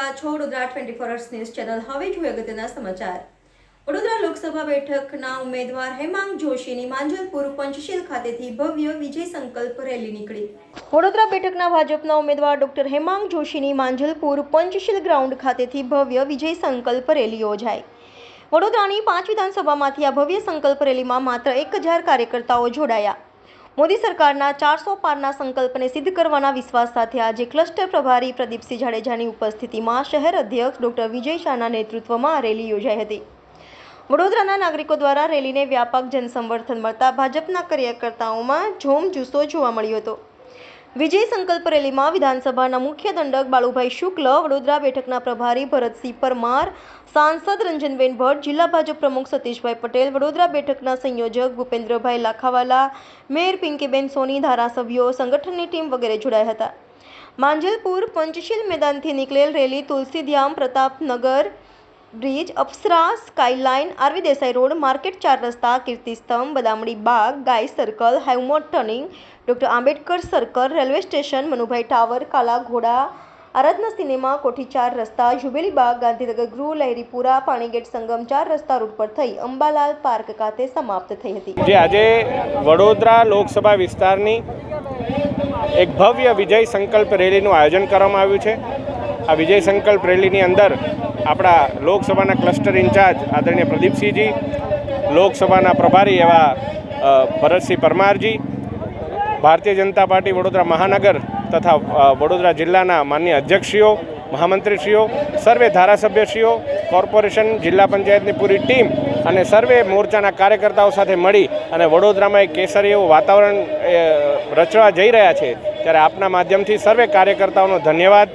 રહ્યા છો Vadodara 24 hours news channel. હવે જોઈએ અગત્યના સમાચાર. વડોદરા લોકસભા બેઠકના ઉમેદવાર હેમાંગ જોશીની માંજલપુર પંચશીલ ખાતેથી ભવ્ય વિજય સંકલ્પ રેલી નીકળી. વડોદરા બેઠકના ભાજપના ઉમેદવાર ડોક્ટર હેમાંગ જોશીની માંજલપુર પંચશીલ ગ્રાઉન્ડ ખાતેથી ભવ્ય વિજય સંકલ્પ રેલી યોજાઈ. વડોદરાની 5 વિધાનસભામાંથી આ ભવ્ય સંકલ્પ રેલીમાં માત્ર 1000 કાર્યકર્તાઓ જોડાયા. મોદી સરકારના 400 પારના સંકલ્પને સિદ્ધ કરવાના વિશ્વાસ સાથે આજે ક્લસ્ટર પ્રભારી પ્રદીપસિંહ જાડેજાની ઉપસ્થિતિમાં શહેર અધ્યક્ષ ડોક્ટર વિજય શાહના નેતૃત્વમાં આ રેલી યોજાઈ હતી. વડોદરાના નાગરિકો દ્વારા રેલીને વ્યાપક જનસમર્થન મળતા ભાજપના કાર્યકર્તાઓમાં જોમજુસ્સો જોવા મળ્યો હતો. વિજય સંકલ્પ રેલીમાં વિધાનસભાના મુખ્ય દંડક બાળુભાઈ શુક્લ, વડોદરા બેઠકના પ્રભારી ભરતસિંહ પરમાર, સાંસદ રંજનબેન ભટ્ટ, જિલ્લા ભાજપ પ્રમુખ સતીશભાઈ પટેલ, વડોદરા બેઠકના સંયોજક ભૂપેન્દ્રભાઈ લાખાવાલા, મેયર પિંકીબેન સોની, ધારાસભ્યો, સંગઠનની ટીમ વગેરે જોડાયા હતા. માંજલપુર પંચશીલ મેદાનથી નીકળેલ rally Tulsidham, Pratapnagar bridge, Apsara, Skyline, R V Desai road, market 4 રસ્તા, કીર્તિસ્તંભ, બદામડી બાગ, ગાય circle, Havmor turning, doctor Ambedkar circle, railway station, Manubhai tower, Kala Ghoda, આરાધના સિનેમા, કોઠી 4 રસ્તા, જુબેલી બાગ, ગાંધીનગર ગૃહ, લહેરીપુરા, પાણીગેટ સંગમ 4 રસ્તા રૂટ પર થઈ અંબાલાલ પાર્ક ખાતે સમાપ્ત થઈ હતી. જે આજે વડોદરા લોકસભા વિસ્તારની એક ભવ્ય વિજય સંકલ્પ રેલીનું આયોજન કરવામાં આવ્યું છે. આ વિજય સંકલ્પ રેલીની અંદર આપણા લોકસભાના ક્લસ્ટર ઇન્ચાર્જ આદરણીય પ્રદીપસિંહજી, લોકસભાના પ્રભારી એવા ભરતસિંહ પરમારજી, ભારતીય જનતા પાર્ટી વડોદરા મહાનગર તથા વડોદરા જિલ્લાના માનનીય અધ્યક્ષશ્રીઓ, મહામંત્રીશ્રીઓ, સર્વે ધારાસભ્યશ્રીઓ, કોર્પોરેશન, જિલ્લા પંચાયતની પૂરી ટીમ અને સર્વે મોરચાના કાર્યકર્તાઓ સાથે મળી અને વડોદરામાં એક કેસરી એવું વાતાવરણ રચવા જઈ રહ્યા છે. ત્યારે આપના માધ્યમથી સર્વે કાર્યકર્તાઓનો ધન્યવાદ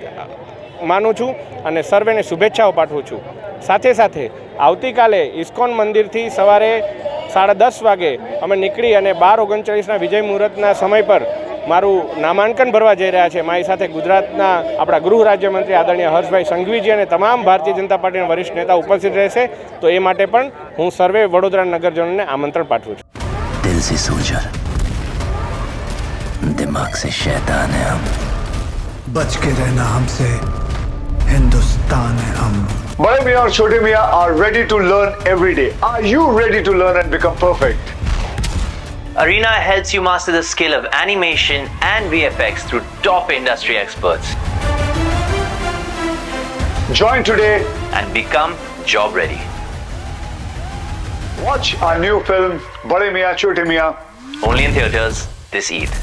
માનું છું અને સર્વેને શુભેચ્છાઓ પાઠવું છું. સાથે સાથે આવતીકાલે ઇસ્કોન મંદિરથી સવારે 10:30 વાગે અમે નીકળી અને 12:39ના વિજય મુહૂર્તના સમય પર મારું નામાંકન ભરવા જઈ રહ્યા છે. મારી સાથે ગુજરાતના આપણા ગૃહ રાજ્યમંત્રી આદરણીય હર્ષભાઈ સંઘવીજી અને તમામ ભારતીય જનતા પાર્ટીના વરિષ્ઠ નેતા ઉપસ્થિત રહેશે. તો એ માટે પણ હું સર્વે વડોદરા નગરજનોને આમંત્રણ પાઠવું છું. दिल से सोल्जर, दिमाग से शैतान है हम, बच के रहना हमसे, हिंदुस्तान है हम. Bade Miyan और Chote Miyan are ready to learn every day. Are you ready to learn and become perfect? Arena helps you master the skill of animation and VFX through top industry experts. Join today. And become job ready. Watch our new film Bade Miyan Chote Miyan. Only in theaters this Eid.